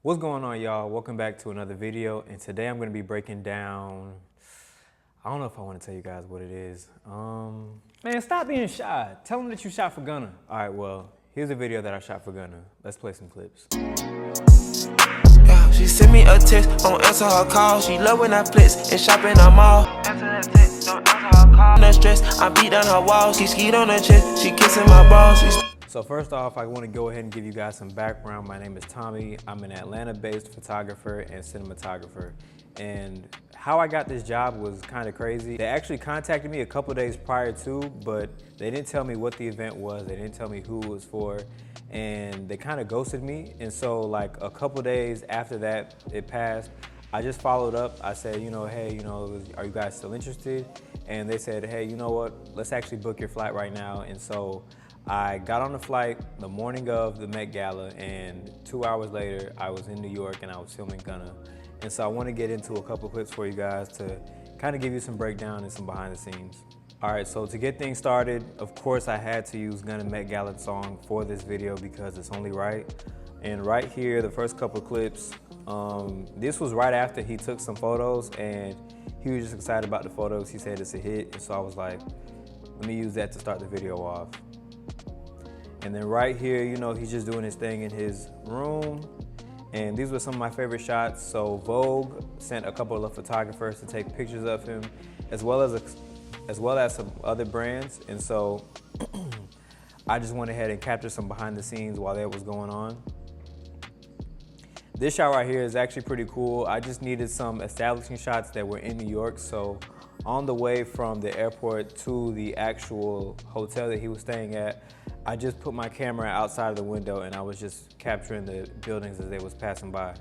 What's going on, y'all? Welcome back to another video, and today I'm going to be breaking down, I don't know if I want to tell you guys what it is. Man, stop being shy. Tell them that you shot for Gunna. All right, well, here's a video that I shot for Gunna. Let's play some clips. Yeah, she sent me a text, don't answer her call. She love when I flex and shop in the mall. Answer that text, don't answer her call. No stress, I beat down her walls. She skied on her chest, she kissing my balls. So first off, I want to go ahead and give you guys some background. My name is Tommy. I'm an Atlanta-based photographer and cinematographer. And how I got this job was kind of crazy. They actually contacted me a couple days prior to, but they didn't tell me what the event was. They didn't tell me who it was for. And they kind of ghosted me. And so like a couple days after that, it passed, I just followed up. I said, hey, are you guys still interested? And they said, hey, you know what? Let's actually book your flight right now. And so I got on the flight the morning of the Met Gala, and 2 hours later, I was in New York and I was filming Gunna. And so I want to get into a couple clips for you guys to kind of give you some breakdown and some behind the scenes. All right, so to get things started, of course I had to use Gunna Met Gala song for this video because it's only right. And right here, the first couple clips, this was right after he took some photos and he was just excited about the photos. He said it's a hit, and so I was like, let me use that to start the video off. And then right here, he's just doing his thing in his room. And these were some of my favorite shots. So Vogue sent a couple of photographers to take pictures of him, as well as some other brands. And so I just went ahead and captured some behind the scenes while that was going on. This shot right here is actually pretty cool. I just needed some establishing shots that were in New York. So on the way from the airport to the actual hotel that he was staying at, I just put my camera outside of the window and I was just capturing the buildings as they was passing by.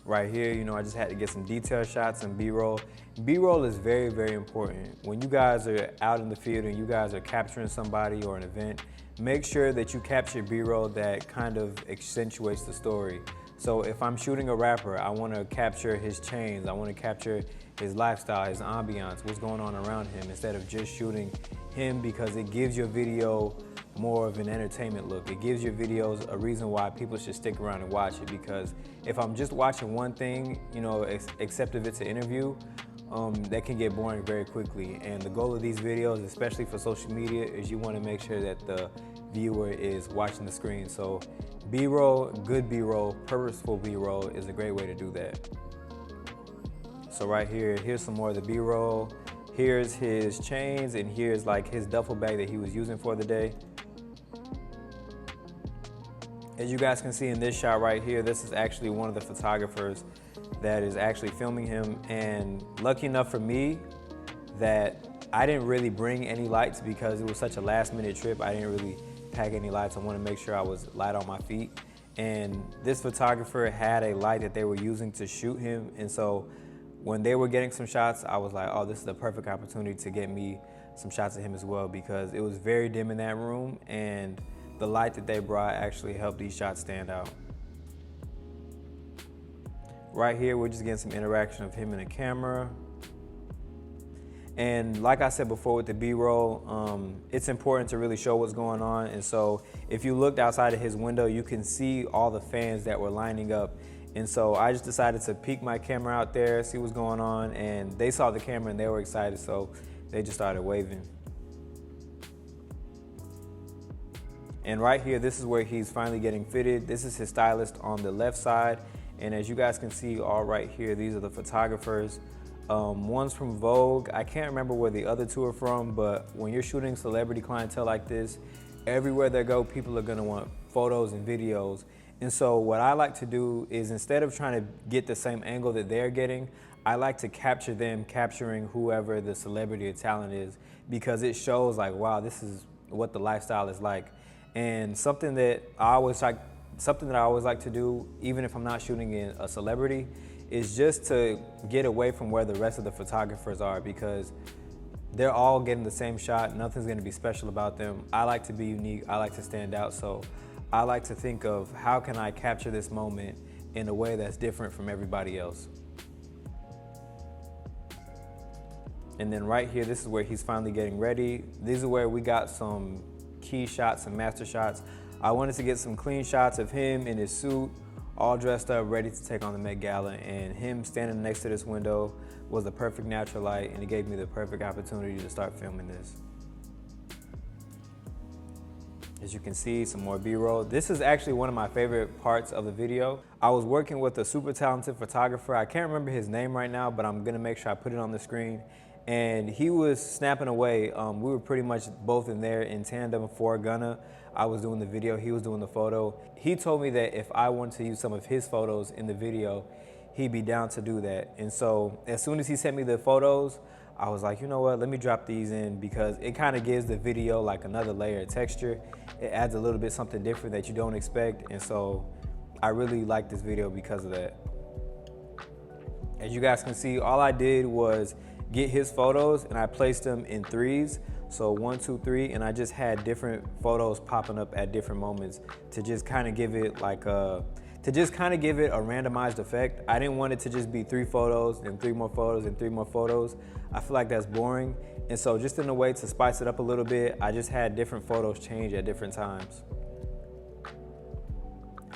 Right here, I just had to get some detail shots and B-roll. B-roll is very, very important. When you guys are out in the field and you guys are capturing somebody or an event, make sure that you capture B-roll that kind of accentuates the story. So if I'm shooting a rapper, I want to capture his chains, I want to capture his lifestyle, his ambiance, what's going on around him, instead of just shooting him, because it gives your video more of an entertainment look. It gives your videos a reason why people should stick around and watch it, because if I'm just watching one thing, except if it's an interview, that can get boring very quickly. And the goal of these videos, especially for social media, is you want to make sure that the viewer is watching the screen. So B-roll, good B-roll, purposeful B-roll is a great way to do that. So right here, here's some more of the B-roll. Here's his chains, and here's like his duffel bag that he was using for the day. As you guys can see in this shot right here, this is actually one of the photographers that is actually filming him. And lucky enough for me that I didn't really bring any lights because it was such a last-minute trip. I didn't really pack any lights. I wanted to make sure I was light on my feet. And this photographer had a light that they were using to shoot him. And so when they were getting some shots, I was like, oh, this is the perfect opportunity to get me some shots of him as well, because it was very dim in that room, and the light that they brought actually helped these shots stand out. Right here, we're just getting some interaction of him and the camera. And like I said before with the B-roll, it's important to really show what's going on. And so if you looked outside of his window, you can see all the fans that were lining up. And so I just decided to peek my camera out there, see what's going on, and they saw the camera and they were excited, so they just started waving. And right here, this is where he's finally getting fitted. This is his stylist on the left side. And as you guys can see, all right here, these are the photographers. One's from Vogue. I can't remember where the other two are from, but when you're shooting celebrity clientele like this, everywhere they go, people are gonna want photos and videos. And so what I like to do is, instead of trying to get the same angle that they're getting, I like to capture them capturing whoever the celebrity or talent is, because it shows like, wow, this is what the lifestyle is like. And something that I always like to do, even if I'm not shooting in a celebrity, is just to get away from where the rest of the photographers are, because they're all getting the same shot. Nothing's gonna be special about them. I like to be unique. I like to stand out. So I like to think of, how can I capture this moment in a way that's different from everybody else? And then right here, this is where he's finally getting ready. These are where we got some key shots and master shots. I wanted to get some clean shots of him in his suit, all dressed up, ready to take on the Met Gala, and him standing next to this window was the perfect natural light, and it gave me the perfect opportunity to start filming this. As you can see, some more B-roll. This is actually one of my favorite parts of the video. I was working with a super talented photographer. I can't remember his name right now, but I'm gonna make sure I put it on the screen. And he was snapping away. We were pretty much both in there in tandem for Gunna. I was doing the video, he was doing the photo. He told me that if I wanted to use some of his photos in the video, he'd be down to do that. And so as soon as he sent me the photos, I was like, you know what, let me drop these in, because it kind of gives the video like another layer of texture. It adds a little bit something different that you don't expect. And so I really like this video because of that. As you guys can see, all I did was get his photos and I placed them in threes. So 1, 2, 3, and I just had different photos popping up at different moments to just kind of give it like a, randomized effect. I didn't want it to just be 3 photos and 3 more photos and 3 more photos. I feel like that's boring. And so just in a way to spice it up a little bit, I just had different photos change at different times.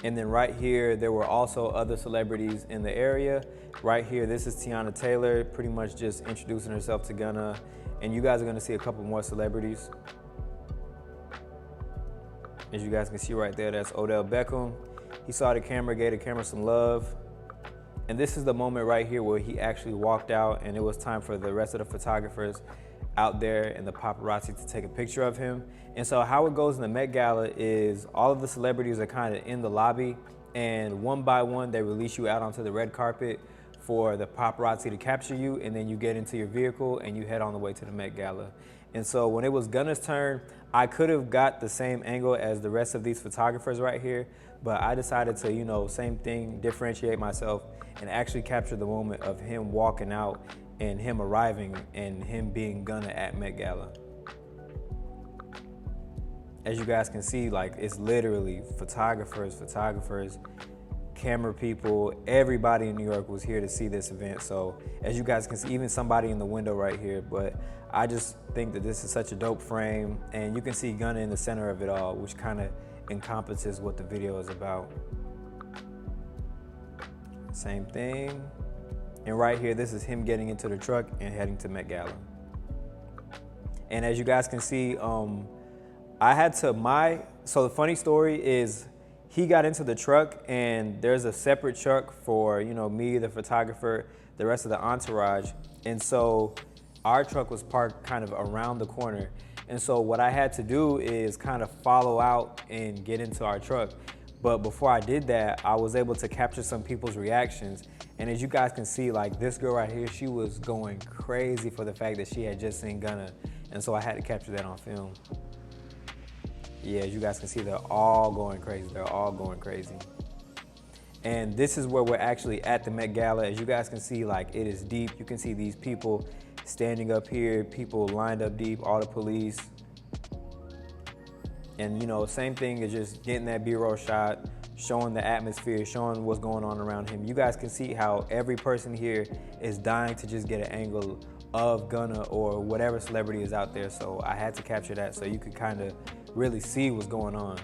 And then right here, there were also other celebrities in the area. Right here, this is Tiana Taylor, pretty much just introducing herself to Gunna. And you guys are gonna see a couple more celebrities. As you guys can see right there, that's Odell Beckham. He saw the camera, gave the camera some love. And this is the moment right here where he actually walked out, and it was time for the rest of the photographers out there and the paparazzi to take a picture of him. And so how it goes in the Met Gala is all of the celebrities are kind of in the lobby, and one by one they release you out onto the red carpet for the paparazzi to capture you, and then you get into your vehicle and you head on the way to the Met Gala. And so when it was Gunna's turn, I could have got the same angle as the rest of these photographers right here, but I decided to, you know, same thing, differentiate myself and actually capture the moment of him walking out and him arriving and him being Gunna at Met Gala. As you guys can see, like, it's literally photographers, camera people, everybody in New York was here to see this event. So as you guys can see, even somebody in the window right here, but I just think that this is such a dope frame, and you can see Gunna in the center of it all, which kind of encompasses what the video is about. Same thing. And right here, this is him getting into the truck and heading to Met Gala. And as you guys can see, so the funny story is he got into the truck and there's a separate truck for, you know, me, the photographer, the rest of the entourage. And so our truck was parked kind of around the corner. And so what I had to do is kind of follow out and get into our truck. But before I did that, I was able to capture some people's reactions. And as you guys can see, like this girl right here, she was going crazy for the fact that she had just seen Gunna. And so I had to capture that on film. Yeah, as you guys can see, they're all going crazy. They're all going crazy. And this is where we're actually at the Met Gala. As you guys can see, like, it is deep. You can see these people standing up here, people lined up deep, all the police. And, you know, same thing as just getting that B-roll shot, showing the atmosphere, showing what's going on around him. You guys can see how every person here is dying to just get an angle of Gunna or whatever celebrity is out there. So I had to capture that so you could kind of really see what's going on.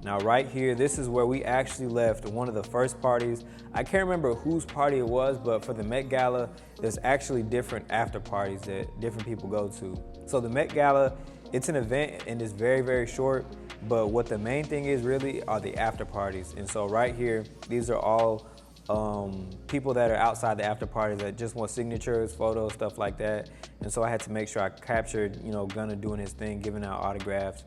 Now right here, this is where we actually left one of the first parties. I can't remember whose party it was, but for the Met Gala, there's actually different after parties that different people go to. So the Met Gala, it's an event and it's very, very short, but what the main thing is really are the after parties. And so right here, these are all people that are outside the after parties that just want signatures, photos, stuff like that. And so I had to make sure I captured, you know, Gunna doing his thing, giving out autographs,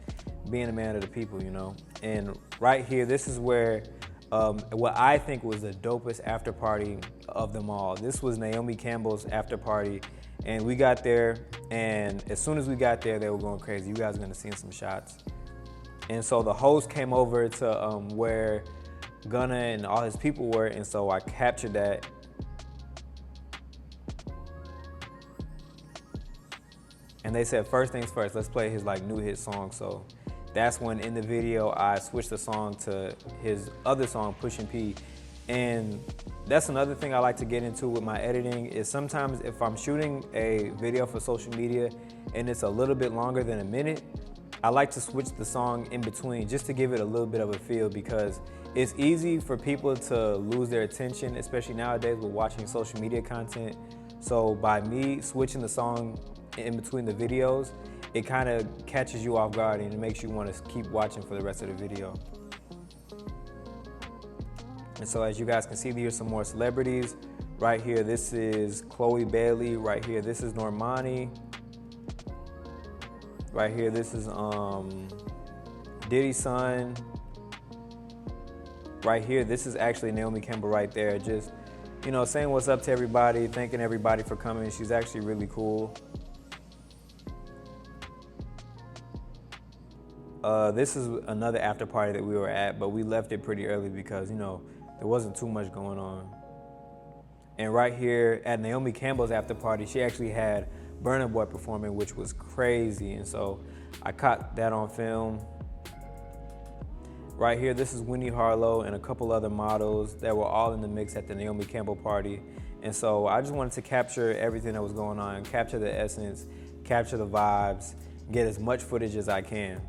being a man of the people, you know. And right here, this is where what I think was the dopest after party of them all. This was Naomi Campbell's after party, and we got there, and as soon as we got there, they were going crazy. You guys are gonna see some shots. And so the host came over to where Gunna and all his people were, and so I captured that. And they said, first things first, let's play his like new hit song. So that's when in the video I switched the song to his other song, Pushin' P. And that's another thing I like to get into with my editing is sometimes if I'm shooting a video for social media and it's a little bit longer than a minute, I like to switch the song in between just to give it a little bit of a feel, because it's easy for people to lose their attention, especially nowadays with watching social media content. So by me switching the song in between the videos, it kind of catches you off guard and it makes you want to keep watching for the rest of the video. And so as you guys can see, these are some more celebrities. Right here, this is Chloe Bailey. Right here, this is Normani. Right here, this is Diddy's son. Right here, this is actually Naomi Campbell right there. Just, you know, saying what's up to everybody, thanking everybody for coming. She's actually really cool. This is another after party that we were at, but we left it pretty early because, you know, there wasn't too much going on. And right here at Naomi Campbell's after party, she actually had Burna Boy performing, which was crazy. And so I caught that on film. Right here, this is Winnie Harlow and a couple other models that were all in the mix at the Naomi Campbell party. And so I just wanted to capture everything that was going on, capture the essence, capture the vibes, get as much footage as I can.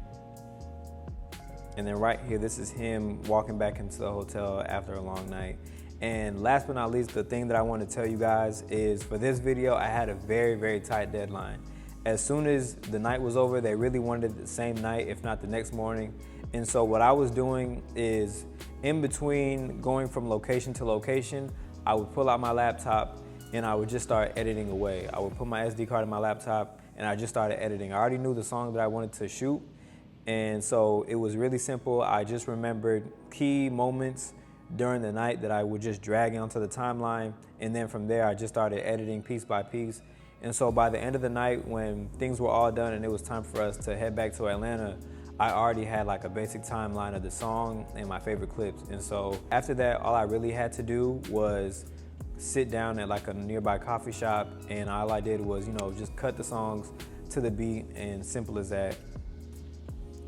And then right here, this is him walking back into the hotel after a long night. And last but not least, the thing that I want to tell you guys is for this video, I had a very, very tight deadline. As soon as the night was over, they really wanted it the same night, if not the next morning. And so what I was doing is, in between going from location to location, I would pull out my laptop and I would just start editing away. I would put my SD card in my laptop and I just started editing. I already knew the song that I wanted to shoot. And so it was really simple. I just remembered key moments during the night that I would just drag onto the timeline. And then from there, I just started editing piece by piece. And so by the end of the night, when things were all done and it was time for us to head back to Atlanta, I already had like a basic timeline of the song and my favorite clips. And so after that, all I really had to do was sit down at like a nearby coffee shop. And all I did was, you know, just cut the songs to the beat, and simple as that.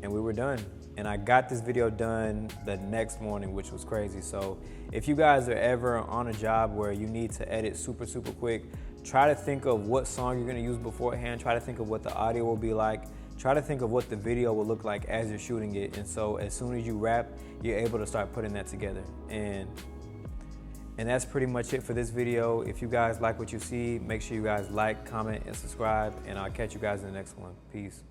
And we were done. And I got this video done the next morning, which was crazy. So if you guys are ever on a job where you need to edit super, super quick, try to think of what song you're gonna use beforehand. Try to think of what the audio will be like. Try to think of what the video will look like as you're shooting it. And so as soon as you wrap, you're able to start putting that together. And that's pretty much it for this video. If you guys like what you see, make sure you guys like, comment, and subscribe. And I'll catch you guys in the next one. Peace.